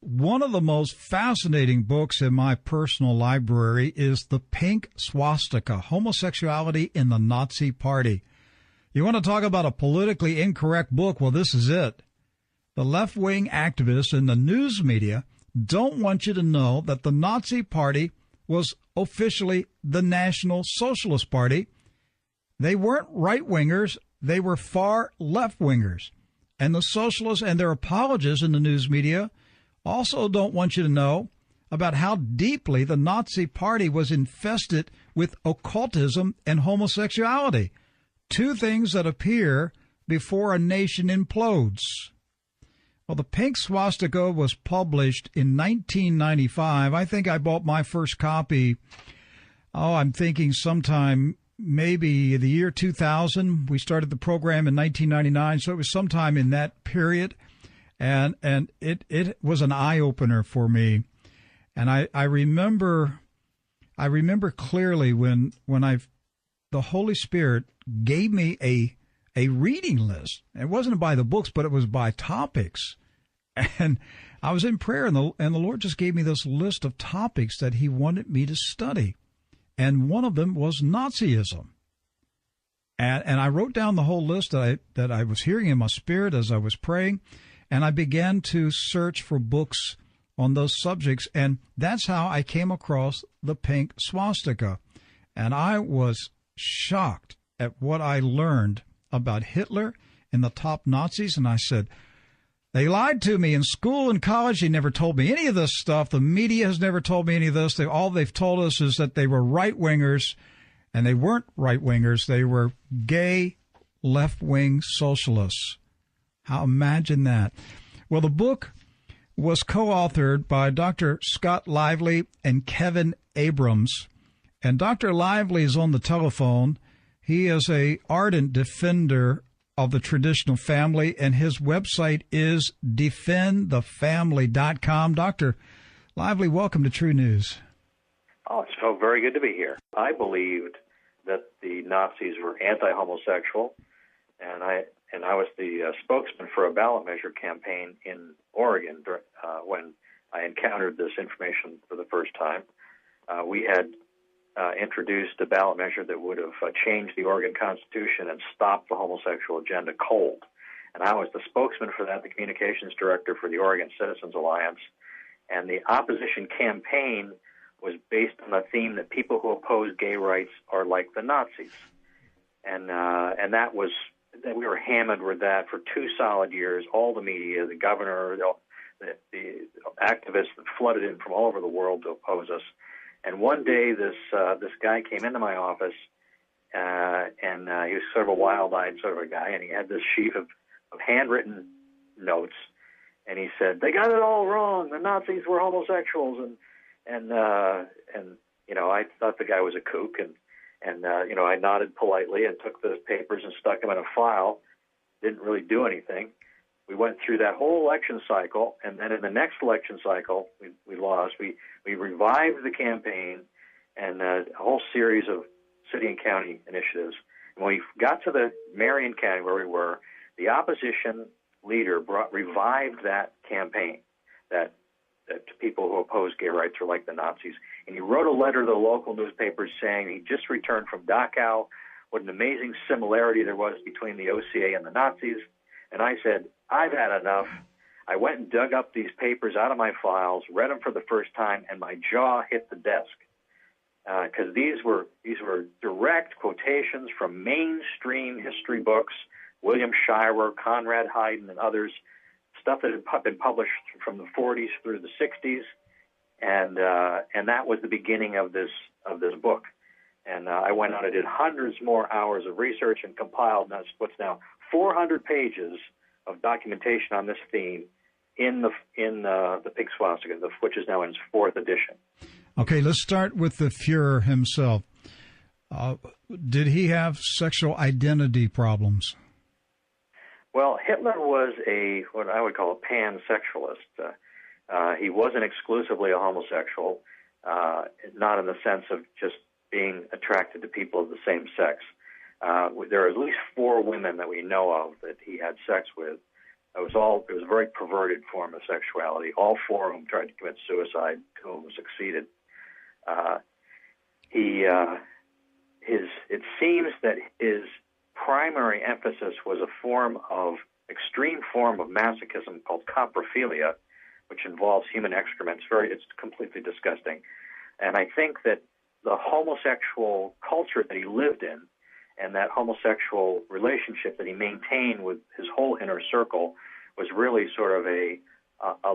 one of the most fascinating books in my personal library is The Pink Swastika, Homosexuality in the Nazi Party. You want to talk about a politically incorrect book? Well, this is it. The left-wing activists in the news media don't want you to know that the Nazi Party was officially the National Socialist Party. They weren't right-wingers. They were far left-wingers. And the socialists and their apologists in the news media also don't want you to know about how deeply the Nazi Party was infested with occultism and homosexuality, two things that appear before a nation implodes. Well, the Pink Swastika was published in 1995. I think I bought my first copy, I'm thinking sometime maybe the year 2000. We started the program in 1999, so it was sometime in that period. And it was an eye-opener for me. And I remember clearly when the Holy Spirit gave me a reading list. It wasn't by the books, but it was by topics. And I was in prayer, and the Lord just gave me this list of topics that he wanted me to study. And one of them was Nazism. And I wrote down the whole list that I was hearing in my spirit as I was praying, and I began to search for books on those subjects, and that's how I came across the Pink Swastika. And I was shocked at what I learned about Hitler and the top Nazis, and I said, they lied to me in school and college. They never told me any of this stuff. The media has never told me any of this. All they've told us is that they were right-wingers, and they weren't right-wingers. They were gay, left-wing socialists. Imagine that. Well, the book was co-authored by Dr. Scott Lively and Kevin Abrams. And Dr. Lively is on the telephone. He is an ardent defender of the traditional family, and his website is defendthefamily.com. Dr. Lively, welcome to True News. Oh, it's so very good to be here. I believed that the Nazis were anti-homosexual, and I was the spokesman for a ballot measure campaign in Oregon when I encountered this information for the first time. We had introduced a ballot measure that would have changed the Oregon Constitution and stopped the homosexual agenda cold. And I was the spokesman for that, the communications director for the Oregon Citizens Alliance. And the opposition campaign was based on the theme that people who oppose gay rights are like the Nazis. And that was, that we were hammered with that for 2 solid years. All the media, the governor, the activists that flooded in from all over the world to oppose us. And one day, this guy came into my office, and he was sort of a wild-eyed sort of a guy, and he had this sheaf of handwritten notes, and he said, "They got it all wrong. The Nazis were homosexuals," and you know, I thought the guy was a kook, and you know, I nodded politely and took the papers and stuck them in a file. Didn't really do anything. We went through that whole election cycle, and then in the next election cycle, we lost. We revived the campaign and a whole series of city and county initiatives. And when we got to the Marion County where we were, the opposition leader revived that campaign, that people who oppose gay rights are like the Nazis. And he wrote a letter to the local newspapers saying he just returned from Dachau, what an amazing similarity there was between the OCA and the Nazis. And I said, I've had enough. I went and dug up these papers out of my files, read them for the first time, and my jaw hit the desk. Because these were direct quotations from mainstream history books, William Shirer, Conrad Hayden, and others, stuff that had been published from the 40s through the 60s, and that was the beginning of this book. And I went on and did hundreds more hours of research and compiled what's now 400 pages of documentation on this theme in the Pink Swastika, which is now in its 4th edition. Okay, let's start with the Führer himself. Did he have sexual identity problems? Well, Hitler was what I would call a pansexualist. He wasn't exclusively a homosexual, not in the sense of just being attracted to people of the same sex. There are at least 4 women that we know of that he had sex with, It was a very perverted form of sexuality. All four of them tried to commit suicide. Two of them succeeded. It seems that his primary emphasis was extreme form of masochism called coprophilia, which involves human excrement. It's completely disgusting. And I think that the homosexual culture that he lived in and that homosexual relationship that he maintained with his whole inner circle was really sort of a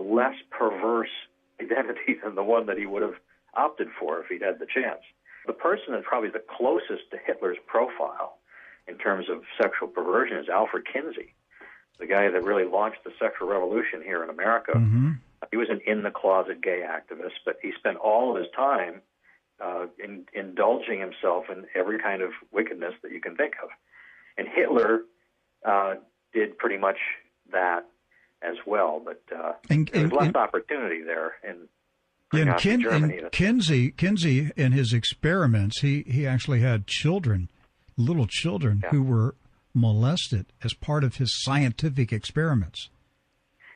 less perverse identity than the one that he would have opted for if he'd had the chance. The person that's probably the closest to Hitler's profile in terms of sexual perversion is Alfred Kinsey, the guy that really launched the sexual revolution here in America. Mm-hmm. He was an in-the-closet gay activist, but he spent all of his time indulging himself in every kind of wickedness that you can think of. And Hitler did pretty much that as well, but there was less opportunity there in Germany. Kinsey, in his experiments, he actually had little children who were molested as part of his scientific experiments.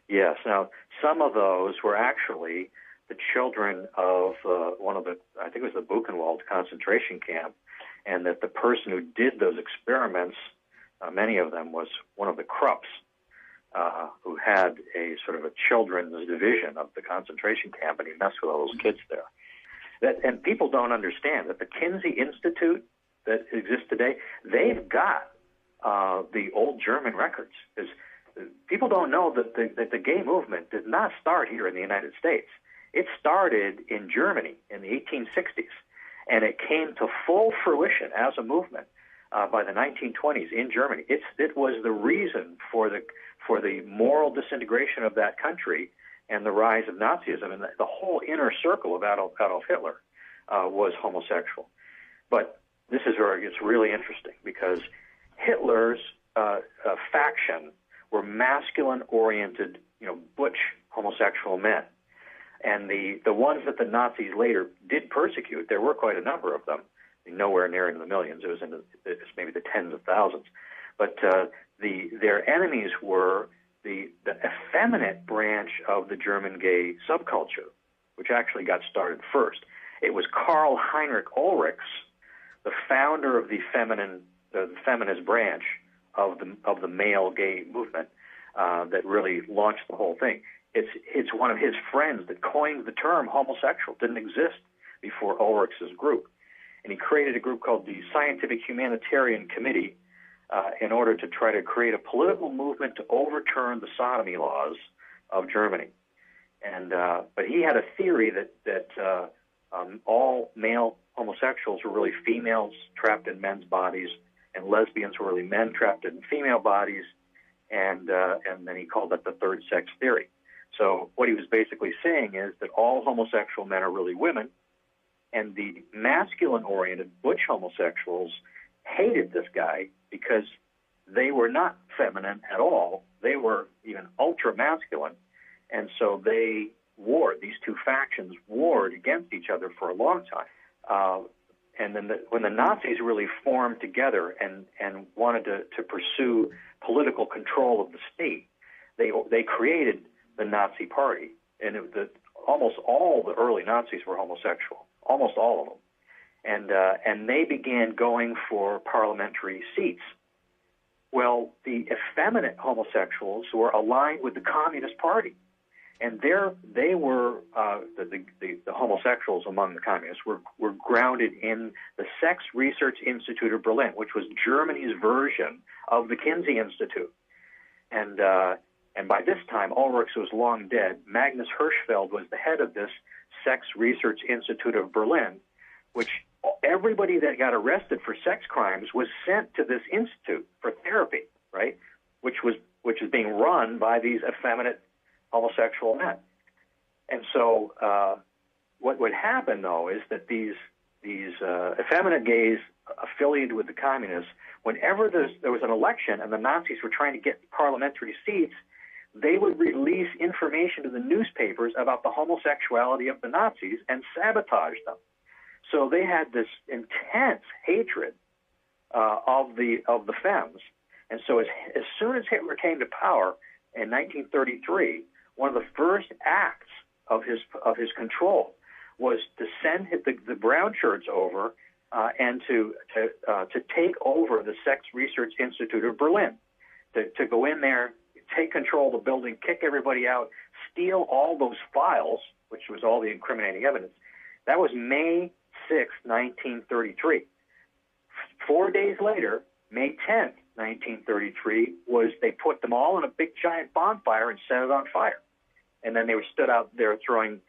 Yes. Now, some of those were actually the children of I think it was the Buchenwald concentration camp, and that the person who did those experiments, many of them, was one of the Krupps, who had a sort of a children's division of the concentration camp, and he messed with all those kids there. And people don't understand that the Kinsey Institute that exists today, they've got the old German records. People don't know that the gay movement did not start here in the United States. It started in Germany in the 1860s, and it came to full fruition as a movement by the 1920s in Germany. It was the reason for the moral disintegration of that country and the rise of Nazism, and the whole inner circle of Adolf Hitler was homosexual. But this is where it gets really interesting, because Hitler's faction were masculine-oriented, butch homosexual men. And the ones that the Nazis later did persecute, there were quite a number of them, nowhere near in the millions. It's maybe the tens of thousands. But their enemies were the effeminate branch of the German gay subculture, which actually got started first. It was Karl Heinrich Ulrichs, the founder of the feminist branch of the male gay movement, that really launched the whole thing. It's one of his friends that coined the term homosexual. It didn't exist before Ulrichs' group. And he created a group called the Scientific Humanitarian Committee in order to try to create a political movement to overturn the sodomy laws of Germany. And but he had a theory that all male homosexuals were really females trapped in men's bodies, and lesbians were really men trapped in female bodies, and then he called that the third sex theory. So what he was basically saying is that all homosexual men are really women, and the masculine-oriented butch homosexuals hated this guy because they were not feminine at all. They were even ultra-masculine, and so these two factions warred against each other for a long time. And then when the Nazis really formed together and wanted to pursue political control of the state, they created the Nazi Party. And almost all the early Nazis were homosexual, almost all of them. And they began going for parliamentary seats. Well, the effeminate homosexuals were aligned with the Communist Party. And they were the homosexuals among the communists were grounded in the Sex Research Institute of Berlin, which was Germany's version of the Kinsey Institute. And by this time, Ulrichs was long dead. Magnus Hirschfeld was the head of this Sex Research Institute of Berlin, which everybody that got arrested for sex crimes was sent to this institute for therapy, right? Which is being run by these effeminate homosexual men. And so what would happen, though, is that these effeminate gays affiliated with the communists, whenever there was an election and the Nazis were trying to get parliamentary seats, they would release information to the newspapers about the homosexuality of the Nazis and sabotage them. So they had this intense hatred of the femmes. And so as soon as Hitler came to power, in 1933, one of the first acts of his control was to send the brown shirts over and to take over the Sex Research Institute of Berlin, to go in there, take control of the building, kick everybody out, steal all those files, which was all the incriminating evidence. That was May 6, 1933. 4 days later, May 10th, 1933, they put them all in a big giant bonfire and set it on fire. And then they were stood out there throwing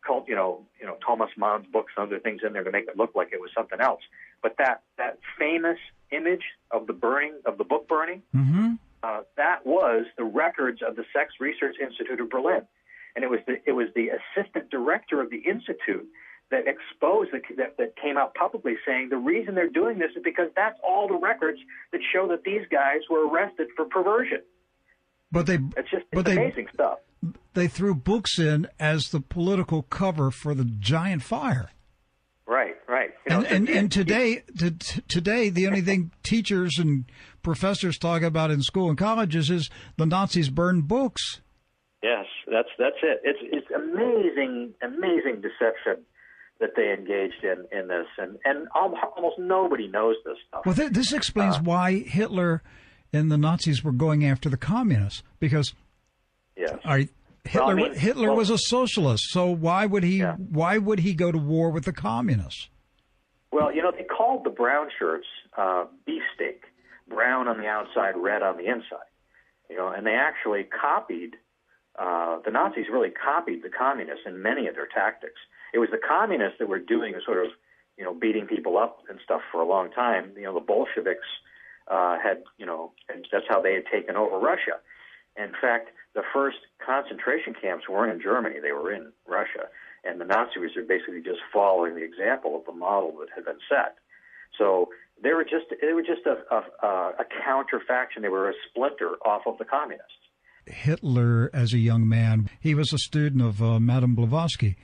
Thomas Mann's books and other things in there to make it look like it was something else. But that famous image of the book burning, mm-hmm. That was the records of the Sex Research Institute of Berlin. And it was the assistant director of the institute that exposed, that came out publicly saying the reason they're doing this is because that's all the records that show that these guys were arrested for perversion. It's amazing stuff. They threw books in as the political cover for the giant fire. Right. And today, the only thing teachers and professors talk about in school and colleges is the Nazis burned books. Yes, that's it. It's amazing deception that they engaged in this, and almost nobody knows this stuff. Well, this explains why Hitler and the Nazis were going after the communists, because Hitler was a socialist, so why would he go to war with the communists? Well, they called the brown shirts beefsteak, brown on the outside, red on the inside. And they actually copied. The Nazis really copied the communists in many of their tactics. It was the communists that were doing sort of, beating people up and stuff for a long time. The Bolsheviks had, and that's how they had taken over Russia. In fact, the first concentration camps weren't in Germany; they were in Russia, and the Nazis were basically just following the example of the model that had been set. So they were just a counterfaction. They were a splinter off of the communists. Hitler, as a young man, he was a student of Madame Blavatsky.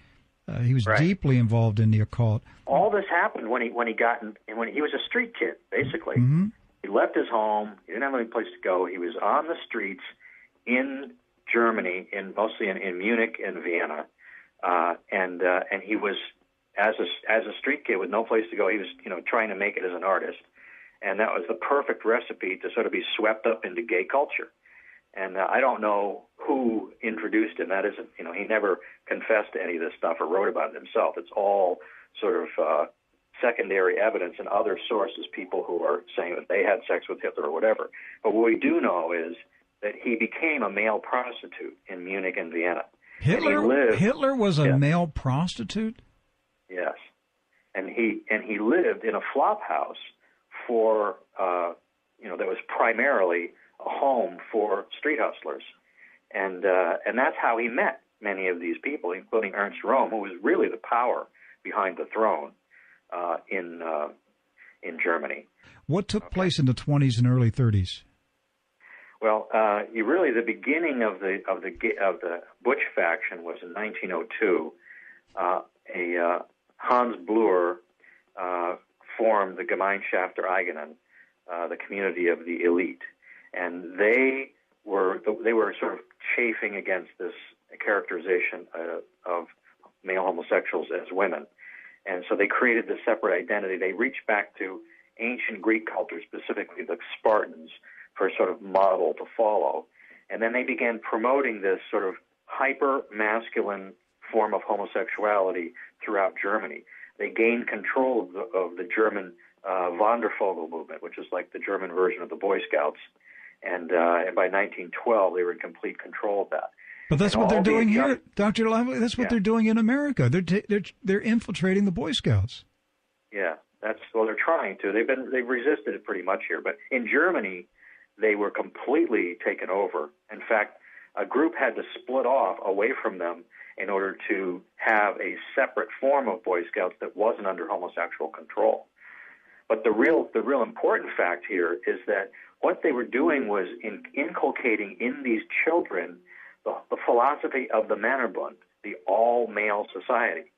He was deeply involved in the occult. All this happened when he was a street kid, basically. Mm-hmm. He left his home. He didn't have any place to go. He was on the streets in Germany, mostly in Munich and Vienna, and he was as a street kid with no place to go. He was trying to make it as an artist, and that was the perfect recipe to sort of be swept up into gay culture. And I don't know who introduced him. That isn't, he never confessed to any of this stuff or wrote about it himself. It's all sort of secondary evidence and other sources, people who are saying that they had sex with Hitler or whatever. But what we do know is that he became a male prostitute in Munich and Vienna. Hitler was a male prostitute? Yes. And he lived in a flop house for, that was primarily a home for street hustlers, and that's how he met many of these people, including Ernst Röhm, who was really the power behind the throne in Germany. What took place in the 20s and early 30s? Well, the beginning of the Butch faction was in 1902. Hans Bleuer formed the Gemeinschaft der Eigenen, the community of the elite. And they were sort of chafing against this characterization of male homosexuals as women. And so they created this separate identity. They reached back to ancient Greek culture, specifically the Spartans, for a sort of model to follow. And then they began promoting this sort of hyper-masculine form of homosexuality throughout Germany. They gained control of the German Wandervogel movement, which is like the German version of the Boy Scouts. And by 1912, they were in complete control of that. But that's what they're doing here, Dr. Lively. That's what they're doing in America. They're infiltrating the Boy Scouts. Yeah, they're trying to. They've resisted it pretty much here. But in Germany, they were completely taken over. In fact, a group had to split off away from them in order to have a separate form of Boy Scouts that wasn't under homosexual control. But the real important fact here is that what they were doing was inculcating in these children the philosophy of the Männerbund, the all-male society.